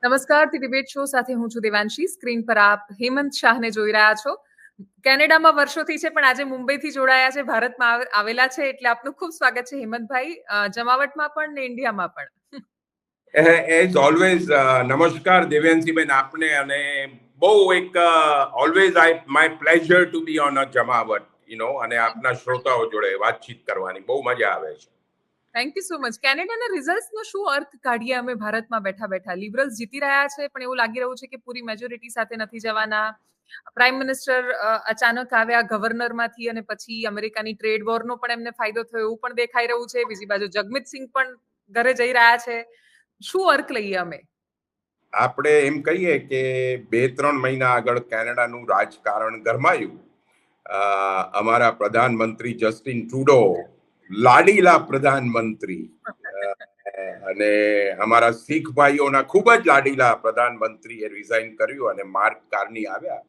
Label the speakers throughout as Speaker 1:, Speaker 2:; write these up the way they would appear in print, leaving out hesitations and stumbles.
Speaker 1: નમસ્કાર, the debate show સાથે હું છું દેવાંશી. સ્ક્રીન પર આપ હેમંત શાહને જોઈ રહ્યા છો. કેનેડામાં વર્ષોથી છે, પણ આજે મુંબઈથી જોડાયા છે, ભારતમાં આવેલા છે, એટલે આપનું ખૂબ સ્વાગત છે હેમંતભાઈ, જમાવટમાં પણ ને ઇન્ડિયામાં પણ.
Speaker 2: એઝ ઓલવેઝ નમસ્કાર દેવ્યાંશીબેન આપને, અને બહુ એક always my pleasure two B on a જમાવટ અને આપના શ્રોતાઓ જોડે વાતચીત કરવાની બહુ મજા આવે છે.
Speaker 1: Thank you so much. કેનેડાના રિઝલ્ટ્સનો શું અર્થ કાઢીએ અમે ભારતમાં બેઠા બેઠા? લિબરલ્સ જીતી રહ્યા છે, પણ એવું લાગી રહ્યું છે કે પૂરી મેજોરિટી સાથે નથી જવાના. પ્રાઇમ મિનિસ્ટર અચાનક આવ્યા ગવર્નરમાંથી, અને પછી અમેરિકાની ટ્રેડ વોરનો પણ એમને ફાયદો થયો એવું પણ દેખાઈ રહ્યું છે. બીજી બાજુ જગમીત સિંહ પણ ઘરે જઈ રહ્યા છે. શું અર્થ લઈએ અમે?
Speaker 2: આપણે એમ કહીએ કે 2-3 મહિના આગળ કેનેડાનું રાજકારણ ગરમાયું. અમારા પ્રધાનમંત્રી જસ્ટિન ટ્રુડો, લાડીલા પ્રધાનમંત્રી, અને અમારા શીખ ભાઈઓના ખૂબ જ લાડીલા પ્રધાનમંત્રીએ રિઝાઇન કર્યું અને માર્ક કાર્ની આવ્યા.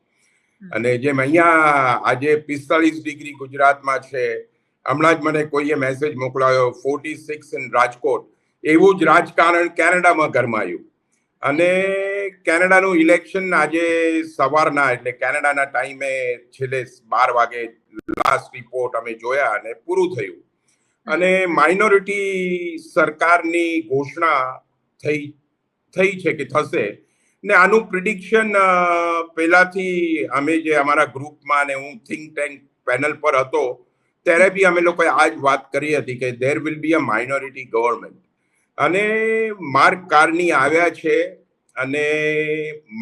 Speaker 2: અને જેમ અહીંયા આજે 45 ડિગ્રી ગુજરાતમાં છે, હમણાં જ મને કોઈએ મેસેજ મોકલાયો 46 ઇન રાજકોટ, એવું જ રાજકારણ કેનેડામાં ગરમાયું. અને કેનેડાનું ઇલેક્શન આજે સવારના, એટલે કેનેડાના ટાઈમે છેલ્લે 12 વાગે લાસ્ટ રિપોર્ટ અમે જોયા અને પૂરું થયું. અને માઇનોરિટી સરકારની ઘોષણા થઈ છે કે થશે. ને આનું પ્રિડિક્શન પહેલાથી અમે જે અમારા ગ્રુપમાં ને હું થિંક ટેન્ક પેનલ પર હતો ત્યારે બી અમે લોકોએ આ જ વાત કરી હતી કે there will be a minority government. અને માર્ક કાર્ની આવ્યા છે, અને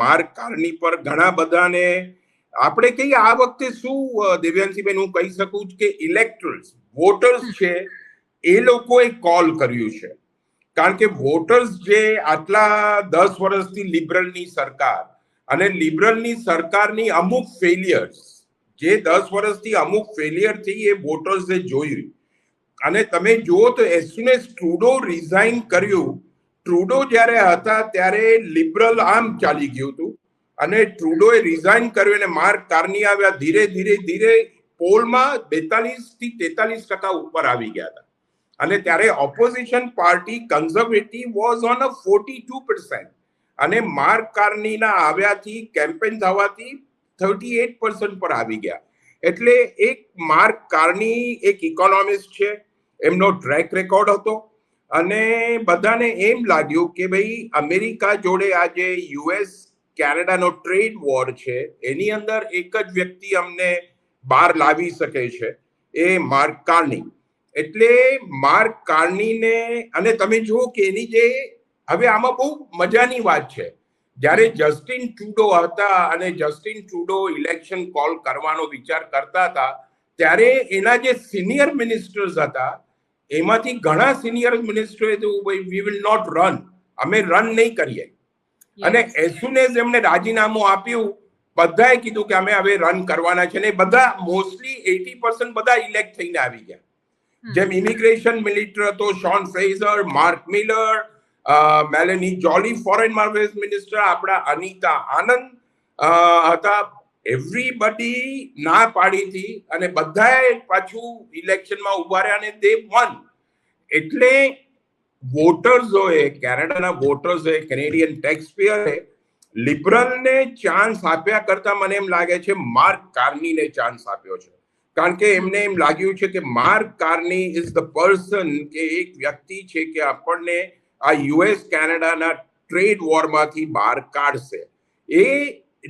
Speaker 2: માર્ક કાર્ની પર ઘણા બધાને આપણે કહીએ આ વખતે શું દિવ્યાંશીબેન હું કહી શકું કે ઇલેક્ટર્સ, વોટર્સ છે, એ લોકોએ કોલ કર્યું છે. કારણ કે વોટર્સ જે આટલા 10 વર્ષથી લિબરલની સરકાર, અને લિબરલની સરકારની અમુક ફેલિયર્સ, જે 10 વર્ષથી અમુક ફેલિયર થઈ, એ વોટર્સે જોયું. અને તમે જુઓ તો as soon as Trudeau resign કર્યું, ટ્રુડો જ્યારે હતા ત્યારે લિબરલ આમ ચાલી ગયું હતું, અને ટ્રુડોએ રિઝાઇન કર્યું અને માર્ક કાર્ની આવ્યા. ધીરે ધીરે ધીરે પોલમાં 42 થી 43% ઉપર આવી ગયા હતા. અને ત્યારે opposition party conservative was on a 42%, અને માર્ક કાર્નીના આવ્યાથી કેમ્પેન થવાથી 38% પર આવી ગયા. એટલે એક માર્ક કાર્ની એક ઇકોનોમિસ્ટ છે, એમનો ટ્રેક રેકોર્ડ હતો, અને બધાને એમ લાગ્યું કે ભાઈ અમેરિકા જોડે આજે યુએસ કેનેડાનો ટ્રેડ વોર છે, એની અંદર એક જ વ્યક્તિ અમને બહાર લાવી શકે છે, એ માર્ક કાર્ની. એટલે માર્ક કાર્નીને, અને તમે જુઓ કે એની જે હવે આમાં બહુ મજાની વાત છે, જ્યારે જસ્ટિન ટ્રુડો હતા અને જસ્ટિન ટ્રુડો ઇલેક્શન કોલ કરવાનો વિચાર કરતા હતા, ત્યારે એના જે સિનિયર મિનિસ્ટર્સ હતા એમાંથી ઘણા સિનિયર મિનિસ્ટરોએ તો વી વિલ નોટ રન, અમે રન નહીં કરીએ. અને એઝ સુન એઝ એમને રાજીનામું આપ્યું, બધાએ કીધું કે અમે હવે રન કરવાના છે, ને બધા મોસ્ટલી 80% બધા ઇલેક્ટ થઈને આવી ગયા. જેમ ઇમિગ્રેશન મિનિસ્ટર હતો શોન ફ્રેઝર, માર્ક મિલર, મેલેની જોલી ફોરેન અફેર્સ મિનિસ્ટર, આપણા અનિતા આનંદ હતા. એવરીબડી ના પાડી હતી, અને બધાએ પાછું ઇલેક્શનમાં ઉભા રહ્યા અને દે વન. એટલે વોટર્સોએ, કેનેડાના વોટર્સોએ, કેનેડિયન ટેક્સ પેયરે લિબરલને ચાન્સ આપ્યા કરતા મને એમ લાગે છે માર્ક કાર્નીને ચાન્સ આપ્યો છે. કારણ કે એમને એમ લાગ્યું છે કે માર્ક કાર્ની ઇઝ ધ પર્સન, કે એક વ્યક્તિ છે કે આપણને આ યુએસ કેનેડાના ટ્રેડ વોરમાંથી બહાર કાઢશે. એ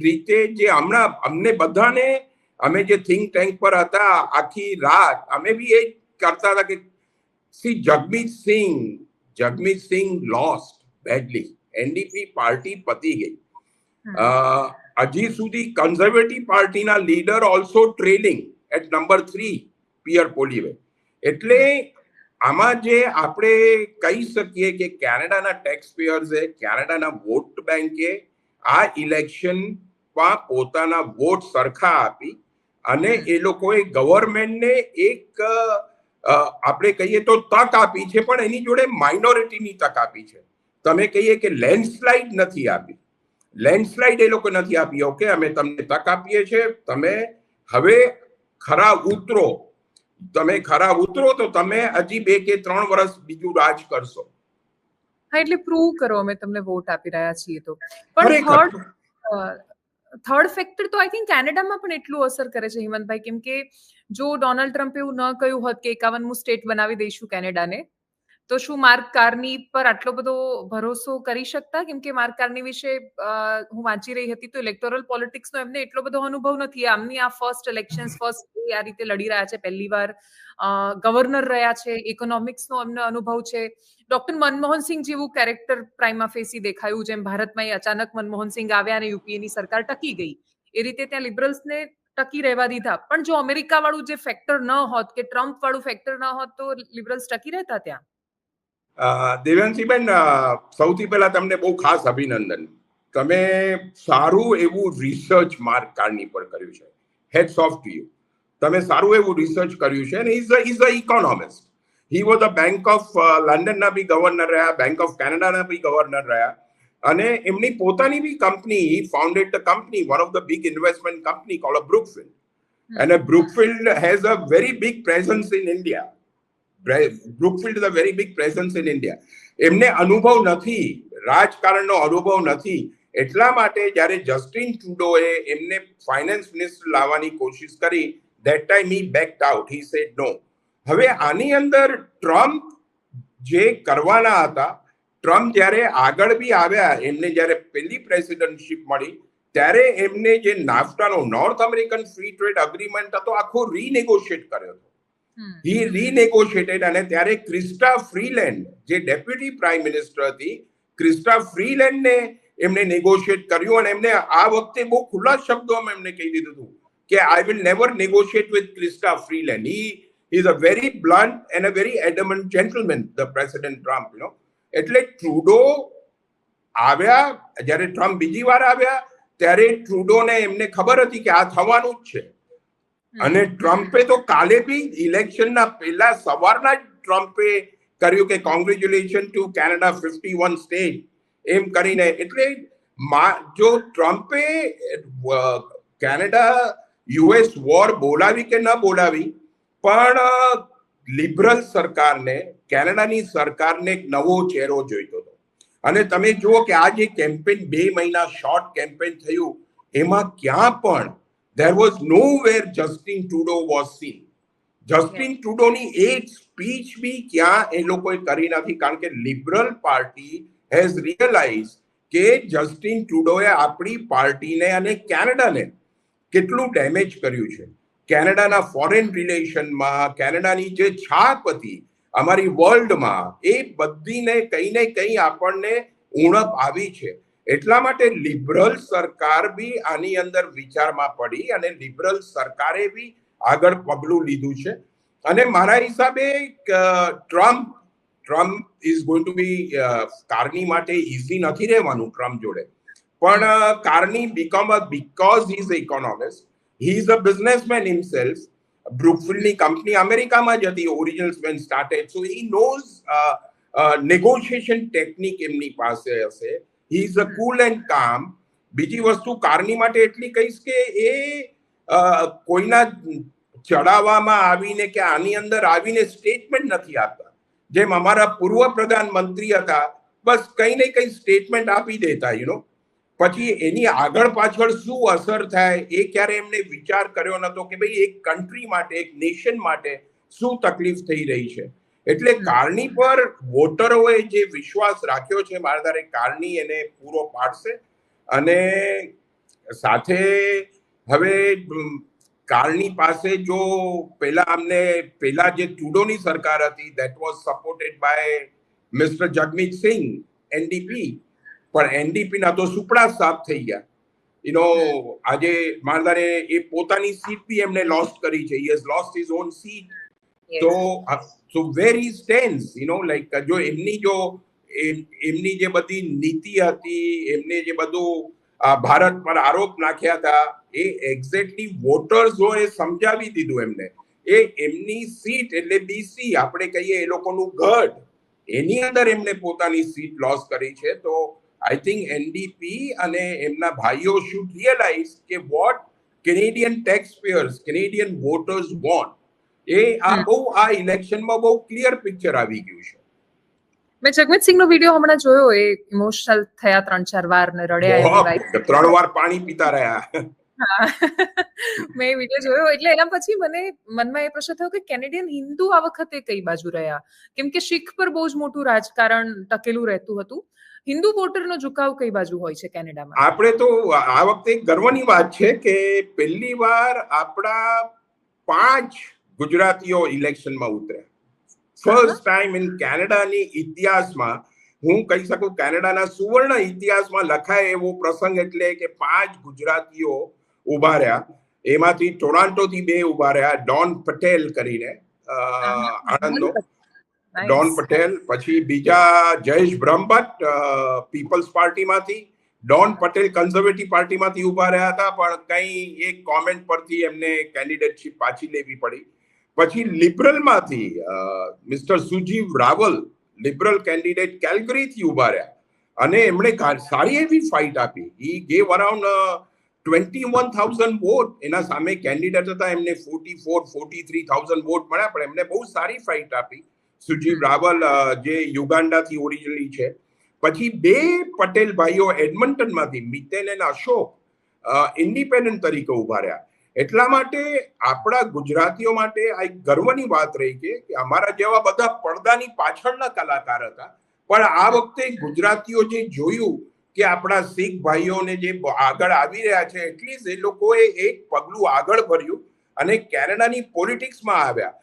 Speaker 2: રીતે જે હમણાં અમને બધાને, અમે જે થિંક ટેન્ક પર હતા આખી રાત, અમે બી એ કરતા હતા કે see Jagmeet Singh lost badly, NDP party પતી ગઈ. હજી સુધી કન્ઝર્વેટિવ પાર્ટીના leader also trailing at number 3, Pierre પોલિવે. એટલે આમાં જે આપણે કહી શકીએ કે કેનેડાના ટેક્સ પેયર્સે, કેનેડાના વોટ બેંકે આ ઇલેક્શનમાં પોતાના વોટ સરખા આપી, અને એ લોકોએ ગવર્મેન્ટને એક આપણે કહીએ તો તક આપી છે, પણ એની જોડે માઇનોરિટીની તક આપી છે. તમે કહીએ કે લેન્ડસ્લાઇડ નથી આપી, લેન્ડસ્લાઇડ એ લોકો નથી આપી. ઓકે, અમે તમને તક આપીએ છીએ, તમે હવે ખરા ઉતરો, તમે ખરા ઉતરો તો તમે હજી 2 કે 3 વર્ષ બીજું રાજ કરશો.
Speaker 1: હા, એટલે પ્રૂવ કરો અમે તમને વોટ આપી રહ્યા છીએ તો. પણ
Speaker 2: ખરેખર
Speaker 1: થર્ડ ફેક્ટર તો આઈ થિંક કેનેડામાં પણ એટલું અસર કરે છે હિમંતભાઈ, કેમ કે જો ડોનાલ્ડ ટ્રમ્પે એવું ન કહ્યું હોત કે 51મું સ્ટેટ બનાવી દઈશું કેનેડાને, તો શું માર્ક કાર્ની પર આટલો બધો ભરોસો કરી શકતા? કેમ કે માર્ક કાર્ની વિશે હું વાંચી રહી હતી તો ઇલેક્ટોરલ પોલિટિક્સનો એમને એટલો બધો અનુભવ નથી. આમની આ ફર્સ્ટ ઇલેક્શન્સ, ફર્સ્ટ આ રીતે લડી રહ્યા છે, પહેલી વાર ગવર્નર રહ્યા છે, ઇકોનોમિક્સનો એમને અનુભવ છે. ડોક્ટર મનમોહનસિંહ જેવું કેરેક્ટર પ્રાઇમા ફેસી દેખાયું, જેમ ભારતમાં અચાનક મનમોહનસિંહ આવ્યા અને યુપીએની સરકાર ટકી ગઈ, એ રીતે ત્યાં લિબરલ્સને ટકી રહેવા દીધા. પણ જો અમેરિકા વાળું જે ફેક્ટર ન હોત, કે ટ્રમ્પ વાળું ફેક્ટર ન હોત, તો લિબરલ્સ ટકી રહેતા ત્યાં?
Speaker 2: દેવાંશીબેન, સૌથી પહેલા તમને બહુ ખાસ અભિનંદન. તમે સારું એવું રિસર્ચ માર્ક કાર્ની પર કર્યું છે. Hats off to you. તમે સારું એવું રિસર્ચ કર્યું છે, અને is a economist. He was the Bank of લંડનના બી ગવર્નર રહ્યા, બેંક ઓફ કેનેડાના બી ગવર્નર રહ્યા, અને એમની પોતાની બી company, he founded the company, one of the big investment company called Brookfield. અને Brookfield has a very big presence in India. Brookfield is a very big presence in India. એમને અનુભવ નથી, રાજકારણનો અનુભવ નથી. એટલા માટે જ્યારે જસ્ટિન ટ્રુડોએ એમને ફાઇનાન્સ મિનિસ્ટર લાવવાની કોશિશ કરી, that time he backed out, he said no. હવે આની અંદર ટ્રમ્પ જે કરવાના હતા, ટ્રમ્પ જ્યારે આગળ બી આવ્યા, એમને જ્યારે પહેલી પ્રેસિડેન્ટશિપ મળી, ત્યારે એમને જે નાફ્ટાનો North American free trade agreement હતો, આખો રીનેગોશિએટ કર્યો હતો. હી રીનેગોશિએટેડ, અને ત્યારે ક્રિસ્ટા ફ્રીલેન્ડ જે ડેપ્યુટી પ્રાઇમ મિનિસ્ટર હતી, ક્રિસ્ટા ફ્રીલેન્ડને એમને નેગોશિએટ કર્યું, અને એમને આ વખતે બહુ ખુલ્લા શબ્દોમાં એમને કહી દીધું હતું કે I will never negotiate with Chrystia Freeland. He is a very blunt and a very adamant gentleman, the president Trump, you know. એટલે ટ્રુડો આવ્યા, જ્યારે ટ્રમ્પ બીજી વાર આવ્યા, ત્યારે ટ્રુડોને એમને ખબર હતી કે આ થવાનું જ છે. અને ટ્રમ્પે તો કાલે બી ઇલેક્શનના પહેલા સવારના જ ટ્રમ્પે કર્યું કે કોંગ્રેચ્યુલેશન ટુ કેનેડા 51 સ્ટેટ, એમ કરીને. એટલે જો ટ્રમ્પે કેનેડા યુએસ વોર બોલાવી કે ન બોલાવી, પણ લિબરલ સરકારને, કેનેડાની સરકારને એક નવો ચહેરો જોઈતો હતો. અને તમે જુઓ કે આ જે કેમ્પેન 2 મહિના શોર્ટ કેમ્પેન થયું, એમાં ક્યાં પણ there was nowhere Justin Trudeau was seen. Justin ટ્રુડોની એક સ્પીચ બી ક્યાં એ લોકોએ કરી નથી, કારણ કે લિબરલ પાર્ટી હેઝ રિયલાઇઝ કે જસ્ટિન ટ્રુડોએ આપણી પાર્ટીને અને કેનેડાને કેટલું ડેમેજ કર્યું છે. કેનેડાના ફોરેન રિલેશનમાં, કેનેડાની જે છાપ હતી અમારી વર્લ્ડમાં, એ બધીને કંઈ ને કંઈ આપણને ઉણપ આવી છે. એટલા માટે લિબરલ સરકાર બી આની અંદર વિચારમાં પડી, અને લિબરલ સરકારે બી આગળ પગલું લીધું છે. અને મારા હિસાબે Trump is going to be, Carney માટે ઇઝી નથી રહેવાનું ટ્રમ્પ જોડે. પણ Carney because he is a economist, he is a businessman himself. બ્રુકફિલ્ડની કંપની અમેરિકામાં જ હતી, originals when started, so he knows negotiation technique એમની પાસે હશે. હી ઇઝ અ કુલ એન્ડ કામ. બીજી વસ્તુ કારની માટે એટલી કહીશ કે એ કોઈના ચડાવવામાં આવીને કે આની અંદર આવીને સ્ટેટમેન્ટ નથી આપતા. જેમ અમારા પૂર્વ પ્રધાનમંત્રી હતા, બસ કંઈ ને કંઈ સ્ટેટમેન્ટ આપી દેતા, યુ નો. પછી એની આગળ પાછળ શું અસર થાય એ ક્યારે એમને વિચાર કર્યો નતો કે ભાઈ એક કન્ટ્રી માટે, એક નેશન માટે શું તકલીફ થઈ રહી છે. એટલે કારની પર વોટરોએ જે વિશ્વાસ રાખ્યો છે, મારા ધારે કારની એને પૂરો પાડશે. અને સાથે હવે કારની પાસે જો પેલા જે ટ્રુડોની સરકાર હતી, that was supported by mister Jagmeet Singh, NDP, પણ એનડીપી ના તો સુપડા સાફ થઈ ગયા. આજે મારદારે એ પોતાની સીટ બી એમને લોસ્ટ કરી છે. He has lost his own seat. તો વેર હી સ્ટેન્ડ્સ, લાઈક જો એમની જે બધી નીતિ હતી, એમને જે બધું ભારત પર આરોપ નાખ્યા હતા, એ એક્ઝેક્ટલી વોટર્સોએ સમજાવી દીધું એમને. એ એમની સીટ એટલે બીસી, આપણે કહીએ એ લોકોનું ગઢ, એની અંદર એમને પોતાની સીટ લોસ કરી છે. તો આઈ થિંક એનડીપી અને એમના ભાઈઓ શુડ રિયલાઇઝ કે what Canadian tax payers, Canadian voters want, એ આ ઇલેક્શનમાં બહુ ક્લિયર પિક્ચર આવી ગયું છે.
Speaker 1: મેં જગમીત સિંહનો વિડીયો હમણાં જોયો, એ ઇમોશનલ થયા 3-4 વાર ને રડ્યા એમની વાઈફ.
Speaker 2: 3 વાર પાણી પીતા રહ્યા.
Speaker 1: મેં વિડીયો જોયો એટલે એના પછી મને મનમાં એ પ્રશ્ન થયો કે કેનેડિયન હિન્દુ આ વખતે કઈ બાજુ રહ્યા, કેમ કે શીખ પર બહુ જ મોટું રાજકારણ ટકેલું રહેતું હતું. હિન્દુ વોટરનો ઝુકાવ કઈ બાજુ હોય છે કેનેડામાં?
Speaker 2: આપણે તો આ વખતે ગર્વની વાત છે કે પહેલી વાર આપણા 5 ગુજરાતીઓ ઇલેક્શનમાં ઉતર્યા. ફર્સ્ટ ટાઈમ ઇન કેનેડાની ઇતિહાસમાં, હું કહી શકું કેનેડાના સુવર્ણ ઇતિહાસમાં લખાય એવો પ્રસંગ એટલે કે 5 ગુજરાતીઓ ઉભા રહ્યા. એમાંથી ટોરાન્ટોથી 2 ઉભા રહ્યા, ડોન પટેલ કરીને આણંદનો ડોન પટેલ, પછી બીજા જયેશ બ્રહ્મભટ્ટ પીપલ્સ પાર્ટીમાંથી, ડોન પટેલ કન્ઝર્વેટિવ પાર્ટીમાંથી ઉભા રહ્યા હતા, પણ કંઈ એક કોમેન્ટ પરથી એમને કેન્ડિડેટશીપ પાછી લેવી પડી. પછી લિબરલમાંથી mister Sujeev Rawal, liberal candidate કેલ્ગરીથી ઉભા રહ્યા અને એમણે સારી એવી ફાઇટ આપી. He gave around 21,000 vote. એના સામે કેન્ડિડેટ હતા, એમને 43,000 વોટ મળ્યા, પણ એમને બહુ સારી ફાઇટ આપી. સુજીવ રાવલ જે યુગાન્ડાથી ઓરિજિનલી છે. પછી 2 પટેલ ભાઈઓ એડમન્ટનમાંથી, મિતેન અને અશોક, ઇન્ડિપેન્ડન્ટ તરીકે ઉભા રહ્યા. એટલા માટે આપણા ગુજરાતીઓ માટે આ એક ગર્વની વાત રહી કે અમારા જેવા બધા પડદાની પાછળના કલાકાર હતા, પણ આ વખતે ગુજરાતીઓ જે જોયું કે આપણા શીખ ભાઈઓને જે આગળ આવી રહ્યા છે, એટલીસ્ટ એ લોકોએ એક પગલું આગળ ભર્યું અને કેનેડાની પોલિટિક્સમાં આવ્યા.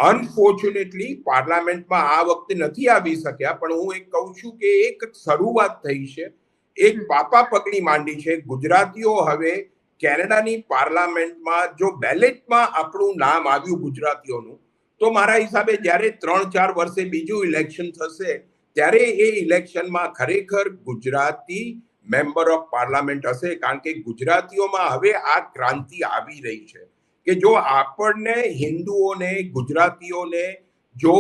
Speaker 2: અનફોર્ચ્યુનેટલી પાર્લામેન્ટમાં આ વખતે નથી આવી શક્યા, પણ હું એક કહું છું કે એક શરૂઆત થઈ છે, એક પાપા પગલી માંડી છે. ગુજરાતીઓ હવે કેનેડાની પાર્લામેન્ટમાં જો બેલેટમાં આપણું નામ આવ્યું ગુજરાતીઓનું, તો મારા હિસાબે જ્યારે 3-4 વર્ષે બીજું ઇલેક્શન થશે ત્યારે એ ઇલેક્શનમાં ખરેખર ગુજરાતી મેમ્બર ઓફ પાર્લામેન્ટ હશે, કારણ કે ગુજરાતીઓમાં હવે આ ક્રાંતિ આવી રહી છે કે જો આપણને હિન્દુઓને, ગુજરાતીઓને જો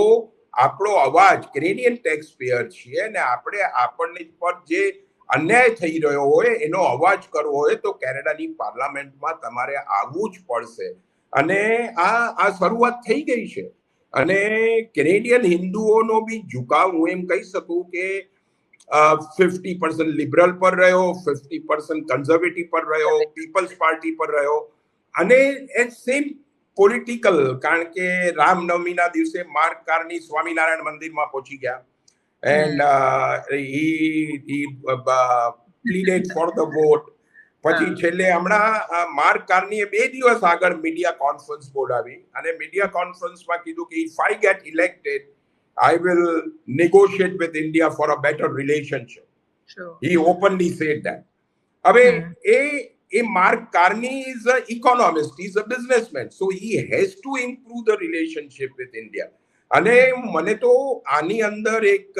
Speaker 2: આપણો અવાજ, કેનેડિયન ટેક્સ પેયર છીએ ને આપણને પર જે અન્યાય થઈ રહ્યો હોય એનો અવાજ કરવો હોય તો કેનેડાની પાર્લામેન્ટમાં તમારે આવવું જ પડશે. અને આ શરૂઆત થઈ ગઈ છે. અને કેનેડિયન હિન્દુઓનો બી ઝુકાવ હું એમ કહી શકું કે 50% લિબરલ પર રહ્યો, 50% કન્ઝર્વેટિવ પર રહ્યો, પીપલ્સ પાર્ટી પર રહ્યો. અને એ સેમ પોલિટિકલ, કારણ કે રામનવમીના દિવસે માર્ક કાર્ની સ્વામિનારાયણ મંદિરમાં પહોંચી ગયા. And he pleaded for the vote. પછી છેલ્લે હમણાં માર્ક કાર્નીએ 2 દિવસ આગળ મીડિયા કોન્ફરન્સ બોલાવી અને મીડિયા કોન્ફરન્સમાં કીધું કે if I get elected, I will negotiate with India for a better relationship. Sure. He openly said that. હવે Mark Carney is an economist, he's a businessman, so he has to improve the relationship with India. અને મને તો આની અંદર એક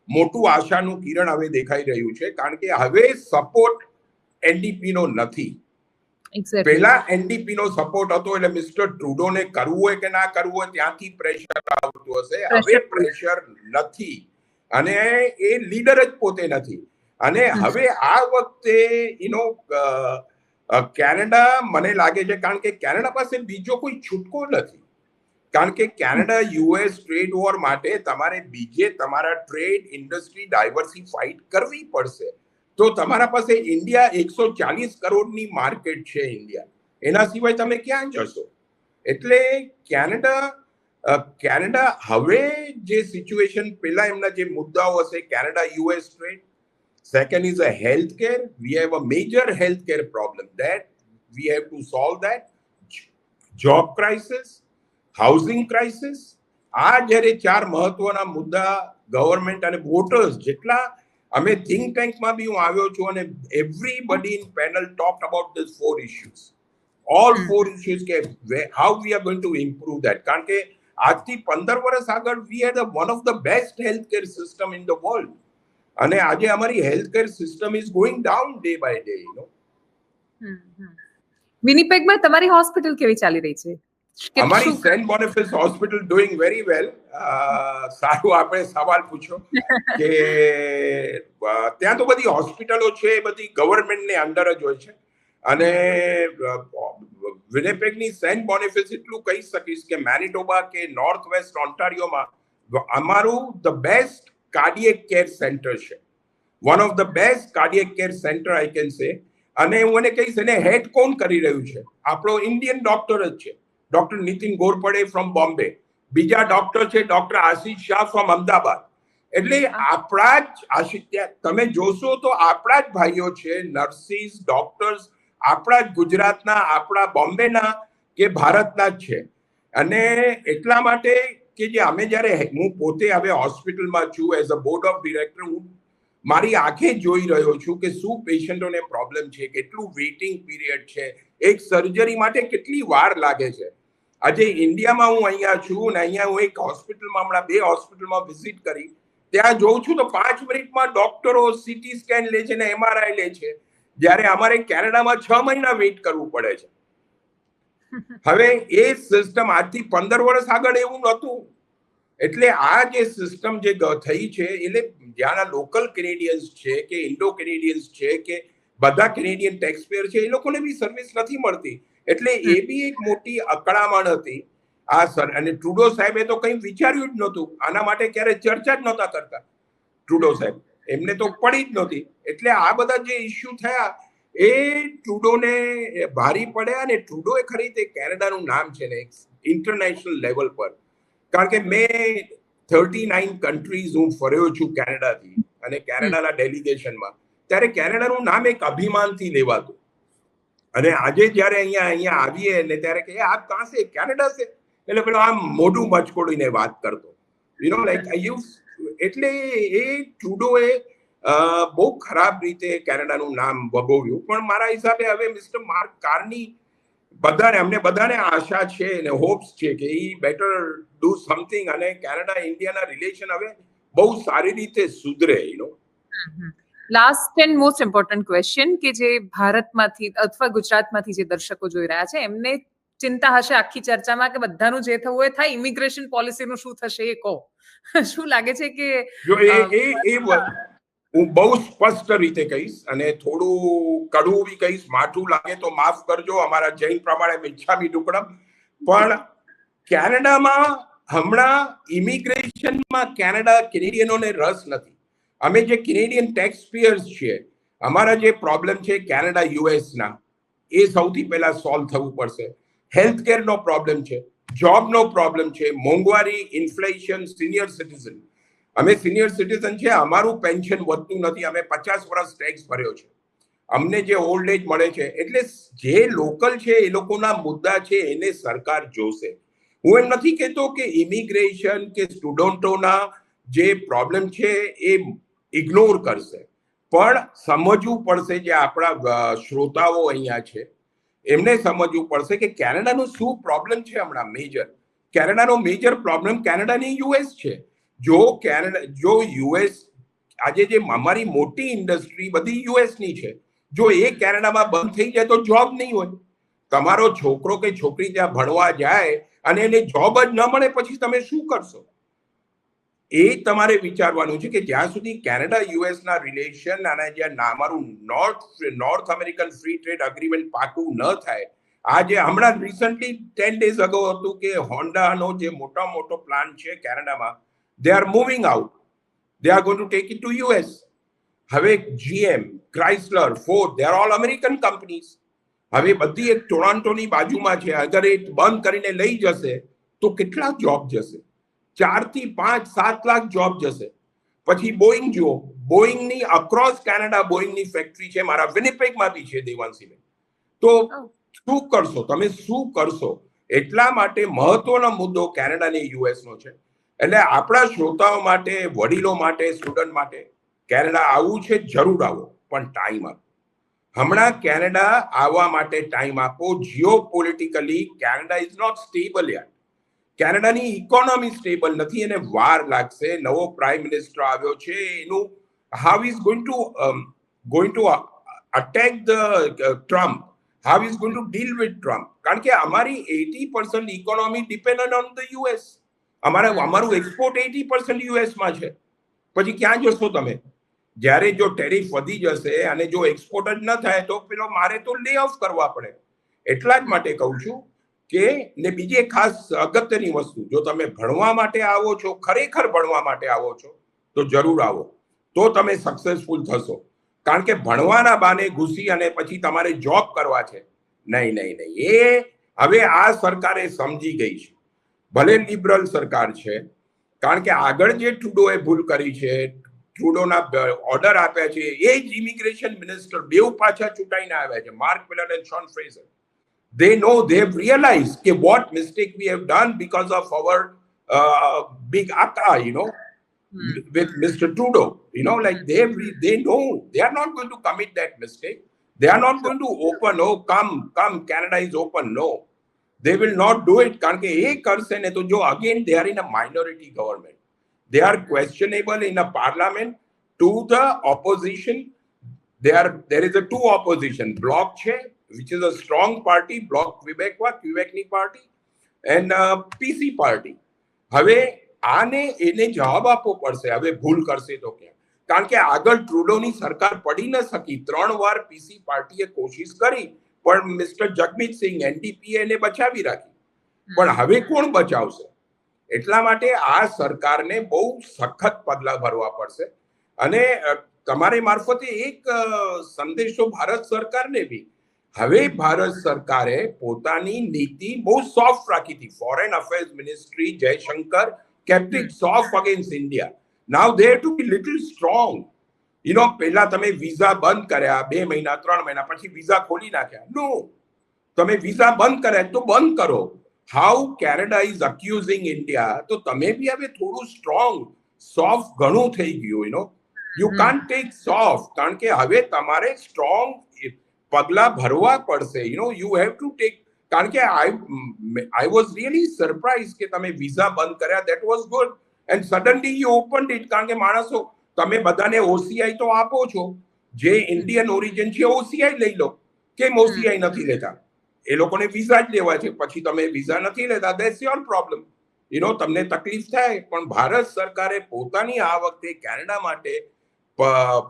Speaker 2: મોટું આશાનું કિરણ હવે દેખાઈ રહ્યું છે, કારણ કે હવે સપોર્ટ એનડીપી નો નથી. પહેલા એનડીપી નો સપોર્ટ હતો, એટલે મિસ્ટર ટ્રુડોને કરવું હોય કે ના કરવું હોય ત્યાંથી પ્રેશર આવતું હશે. હવે પ્રેશર નથી અને એ લીડર જ પોતે નથી. અને હવે આ વખતે કેનેડા મને લાગે છે, કારણ કે કેનેડા પાસે બીજો કોઈ છૂટકો નથી, કારણ કે કેનેડા યુએસ ટ્રેડ વોર માટે તમારે બીજે તમારા ટ્રેડ ઇન્ડસ્ટ્રી ડાયવર્સિફાઈડ કરવી પડશે. તો તમારા પાસે ઇન્ડિયા 140 કરોડની માર્કેટ છે ઇન્ડિયા, એના સિવાય તમે ક્યાં જશો? એટલે કેનેડા હવે જે સિચ્યુએશન, પહેલા એમના જે મુદ્દાઓ હશે, Canada US trade, second is a health care. We have a major health care problem that we have to solve that. Job crisis, housing crisis, આ જ્યારે 4 મહત્વના મુદ્દા ગવર્મેન્ટ અને વોટર્સ, જેટલા અમે થિંક ટેન્કમાં બી હું આવ્યો છું અને everybody in panel talked about this 4 issues, all 4 issues, કે how we are going to improve that. કારણ કે આજથી 15 વર્ષ આગળ we had one of the best healthcare system in the world, અને આજે અમારી healthcare system is going down day by day.
Speaker 1: વિનિપેગમાં તમારી હોસ્પિટલ કેવી ચાલી રહી છે?
Speaker 2: અમારી Saint Boniface hospital doing very well. સારું આપણે સવાલ પૂછો કે ત્યાં તો બધી હોસ્પિટલો છે એ બધી ગવર્મેન્ટને અંડર જ હોય છે. અને વિનિપેગની સેન્ટ બોનિફેસ એટલું કહી શકીશ કે મેનિટોબા કે નોર્થ વેસ્ટ ઓન્ટારિયોમાં અમારું the best cardiac care centre છે, one of the best cardiac care centre I can say. અને હું એને કહીશ, એને હેડ કોણ કરી રહ્યું છે? આપણો ઇન્ડિયન ડોક્ટર જ છે, ડોક્ટર નીતિન ગોરપડે ફ્રોમ બોમ્બે. બીજા ડોક્ટર છે doctor Ashish Shah from Ahmedabad. એટલે આપણા જ તમે જોશો તો આપણા જ ભાઈઓ છે, નર્સિસ, ડોક્ટર્સ, આપણા જ ગુજરાતના, આપણા બોમ્બેના કે ભારતના જ છે. અને એટલા માટે કે જે અમે જ્યારે હું પોતે હવે હોસ્પિટલમાં છું as a board of director, હું મારી આંખે જોઈ રહ્યો છું કે શું પેશન્ટોને પ્રોબ્લેમ છે, કેટલું વેઇટિંગ પીરિયડ છે, એક સર્જરી માટે કેટલી વાર લાગે છે. આજે ઇન્ડિયામાં હું અહીંયા છું ને અહીંયા હું એક હોસ્પિટલમાં હમણાં 2 હોસ્પિટલમાં વિઝિટ કરી, ત્યાં જોઉં છું તો 5 મિનિટમાં ડોક્ટરો સીટી સ્કેન લે છે ને MRI લે છે, જ્યારે અમારે કેનેડામાં 6 મહિના વેઇટ કરવું પડે છે. હવે એ સિસ્ટમ આજથી 15 વર્ષ આગળ એવું નહોતું. એટલે આ જે સિસ્ટમ જે થઈ છે, એટલે જ્યાંના લોકલ કેનેડિયન્સ છે કે ઇન્ડો કેનેડિયન્સ છે કે બધા કેનેડિયન ટેક્સપેયર છે, એ લોકોને બી સર્વિસ નથી મળતી. એટલે એ બી એક મોટી અકળામણ હતી આ સર. અને ટ્રુડો સાહેબે તો કંઈ વિચાર્યું જ નહોતું, આના માટે ક્યારે ચર્ચા જ નહોતા કરતા ટ્રુડો સાહેબ, એમને તો પડી જ નહોતી. એટલે આ બધા જે ઇસ્યુ થયા એ ટ્રુડોને ભારી પડ્યા. અને ટ્રુડો એ ખરી રીતે કેનેડાનું નામ છે ને ઇન્ટરનેશનલ લેવલ પર, કારણ કે મેં 39 કન્ટ્રીઝ હું ફર્યો છું કેનેડાથી, અને કેનેડાના ડેલિગેશનમાં, ત્યારે કેનેડાનું નામ એક અભિમાનથી લેવાતું. અને આજે જ્યારે અહીંયા આવીએ ને ત્યારે કે આપ કાં સે? કેનેડા સે? એટલે પેલો આમ મોઢું મચકોડીને વાત કરતો, યુ નો લાઈક એટલે એ ટ્રુડોએ બહુ ખરાબ રીતે કેનેડાનું નામ વગોવ્યું. પણ મારા હિસાબે હવે મિસ્ટર માર્ક કાર્ની અમને બધાને આશા છે અને હોપ્સ છે કે ઈ બેટર ડુ સમથિંગ, અને કેનેડા ઇન્ડિયાના રિલેશન હવે બહુ સારી રીતે સુધરે.
Speaker 1: Last and most important question કે જે ભારતમાંથી અથવા ગુજરાતમાંથી જે દર્શકો જોઈ રહ્યા છે, એમને ચિંતા હશે આખી ચર્ચામાં કે બધાનું જે થવું હોય થાય, ઇમિગ્રેશન પોલિસીનું શું થશે એ કહો. શું લાગે છે કે
Speaker 2: જો હું બહુ સ્પષ્ટ રીતે કહીશ અને થોડું કડવું બી કહીશ, માઠું લાગે તો માફ કરજો, અમારા જૈન પ્રમાણે મિચ્છામી દુક્કડમ. પણ કેનેડામાં હમણાં ઇમિગ્રેશનમાં કેનેડિયનોને રસ નથી. અમે જે કેનેડિયન ટેક્સપેયર્સ છીએ, અમારા જે પ્રોબ્લેમ છે કેનેડા યુએસના, એ સૌથી પહેલા સોલ્વ થવું પડશે. હેલ્થ કેરનો પ્રોબ્લેમ છે, જોબનો પ્રોબ્લેમ છે, મોંઘવારી, ઇન્ફ્લેશન, સિનિયર સિટીઝન. અમે સિનિયર સિટીઝન છે, અમારું પેન્શન વધતું નથી, અમે 50 વર્ષ ટેક્સ ભર્યો છે, અમને જે ઓલ્ડ એજ મળે છે. એટલે જે લોકલ છે એ લોકોના મુદ્દા છે એને સરકાર જોશે. હું એમ નથી કહેતો કે ઇમિગ્રેશન કે સ્ટુડન્ટોના જે પ્રોબ્લેમ છે એ ઇગ્નોર કરશે, પણ સમજવું પડશે, જે આપણા શ્રોતાઓ અહીંયા છે એમને સમજવું પડશે કે કેનેડાનો શું પ્રોબ્લેમ છે હમણાં. કેનેડાનો મેજર પ્રોબ્લેમ કેનેડાની યુએસ છે. જો યુએસ આજે જે અમારી મોટી ઇન્ડસ્ટ્રી બધી યુએસની છે, જો એ કેનેડામાં બંધ થઈ જાય તો જોબ નહીં હોય. તમારો છોકરો કે છોકરી ત્યાં ભણવા જાય અને એને જોબ જ ન મળે પછી તમે શું કરશો? એ તમારે વિચારવાનું છે કે જ્યાં સુધી કેનેડા યુએસના રિલેશન અને જ્યાં અમારું north American free trade agreement પાકું ન થાય. આજે હમણાં રિસન્ટલી 10 days અગો હતું કે હોન્ડાનો જે મોટો પ્લાન છે કેનેડામાં, they are moving out, they are going to take it to US. હવે GM, Chrysler, Ford, they are all American companies. હવે બધી એક ટોરોન્ટોની બાજુમાં છે, અગર એ બંધ કરીને લઈ જશે તો કેટલા જોબ જશે? 4 થી 5, 7 લાખ જોબ જશે. પછી બોઈંગ જુઓ, બોઈંગની અક્રોસ કેનેડા બોઈંગની ફેક્ટરી છે, મારા વિનિપેગમાં બી છે દેવાંશીબેન. તો શું કરશો તમે? શું કરશો? એટલા માટે મહત્વનો મુદ્દો કેનેડા અને યુએસનો છે. એટલે આપણા શ્રોતાઓ માટે, વડીલો માટે, સ્ટુડન્ટ માટે કેનેડા આવવું છે, જરૂર આવો, પણ ટાઈમ આપો. હમણાં કેનેડા આવવા માટે ટાઈમ આપો. Geopolitically Canada is not stable yet. કેનેડાની ઇકોનોમી સ્ટેબલ નથી, એને વાર લાગશે. નવો પ્રાઇમ મિનિસ્ટર આવ્યો છે, એનું how is going two attack the Trump, how is going to deal with Trump. કારણ કે અમારી 80% economy dependent on the US. અમારું એક્સપોર્ટ 80% યુએસમાં છે. પછી ક્યાં જશો તમે? જ્યારે જો ટેરિફ વધી જશે અને જો એક્સપોર્ટ જ ન થાય તો પેલો મારે તો લે ઓફ કરવા પડે. એટલા જ માટે કહું છું કે ને બીજી એક ખાસ અગત્યની વસ્તુ, જો તમે ભણવા માટે આવો છો, ખરેખર ભણવા માટે આવો છો, તો જરૂર આવો, તો તમે સક્સેસફુલ થશો. કારણ કે ભણવાના બાને ઘૂસી અને પછી તમારે જોબ કરવા છે, નહીં. એ હવે આ સરકારે સમજી ગઈ છે. ભલે લિબરલ સરકાર છે, કારણ કે આગળ જે ટ્રુડોએ ભૂલ કરી છે, ટ્રુડોના ઓર્ડર આપ્યા છે, એ જ ઇમિગ્રેશન મિનિસ્ટર બેઉ પાછા ચૂંટાઈને આવ્યા છે, mark Miller and shown Frazer. They know, they've realized કે what mistake we have done because of our big akka, with Mr. Trudeau. Like they know they are not going to commit that mistake. They are not going to open, oh, come, Canada is open. No, they will not do it. કારણ કે એ કરશે ને તો જો again they are in a minority government. They are questionable in a parliament to the opposition. There is a two opposition bloc છે, which is a strong party, Bloc Québecની party, and PC party. હવે આને એને જવાબ આપવો પડશે. હવે ભૂલ કરશે તો ક્યાં? કારણ કે આગળ ટ્રુડોની સરકાર પડી ન શકી. 3 વાર PC પાર્ટીએ કોશિશ કરી, પણ મિસ્ટર જગમીત સિંહ NDP એને બચાવી રાખી. પણ હવે કોણ બચાવશે? એટલા માટે આ સરકારને બહુ સખત પગલા ભરવા પડશે. અને તમારી મારફતે એક સંદેશો ભારત સરકારને બી. હવે ભારત સરકારે પોતાની નીતિ બહુ સોફ્ટ રાખી હતી. Foreign affairs ministry Jaishankar kept it soft against India. Now they have to be little strong. પહેલા તમે વિઝા બંધ કર્યા 2 મહિના 3 મહિના, પછી વિઝા ખોલી નાખ્યા. નો, તમે વિઝા બંધ કર્યા તો બંધ કરો. હાઉ કેનેડા ઇઝ અક્યુઝિંગ ઇન્ડિયા, તો તમે બી હવે થોડું સ્ટ્રોંગ, સોફ્ટ ઘણું થઈ ગયું. યુ કાન્ટ ટેક સોફ્ટ, કારણ કે હવે તમારે સ્ટ્રોંગ પગલા ભરવા પડશે. You have to take. કારણ કે આઈ વોઝ રિયલી સરપ્રાઇઝ કે તમે વિઝા બંધ કર્યા. That was good and suddenly you opened it. કારણ કે માણસો, તમે બધાને OCI તો આપો છો, જે ઇન્ડિયન ઓરિજિન છે OCI લઈ લો. કેમ OCI નથી લેતા? એ લોકોને વિઝા જ લેવા છે. પછી તમે વિઝા નથી લેતા, ધેટ્સ યોર પ્રોબ્લેમ. તમને તકલીફ થાય. પણ ભારત સરકારે પોતાની આ વખતે કેનેડા માટે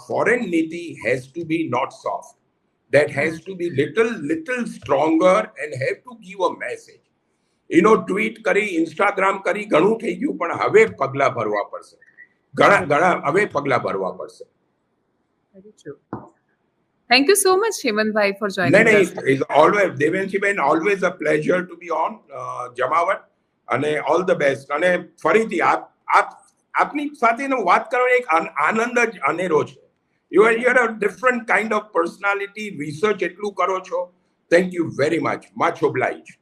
Speaker 2: ફોરેન નીતિ has to be not soft. That has to be little stronger and have to give a message. Tweet કરી, ઇન્સ્ટાગ્રામ કરી, ઘણું થઈ ગયું, પણ હવે પગલા ભરવા પડશે. ઘણા હવે પગલા ભરવા પડશે.
Speaker 1: Thank you so much, Hemantbhai, for joining us.
Speaker 2: It's always, Devanshi-બેન, always a pleasure to be on જમાવટ, અને all the best. અને ફરીથી આપની સાથે વાત કરવાનો એક આનંદ જ અનેરો છે. You are a different kind of personality. Research એટલું કરો છો. Thank you very much. Much obliged.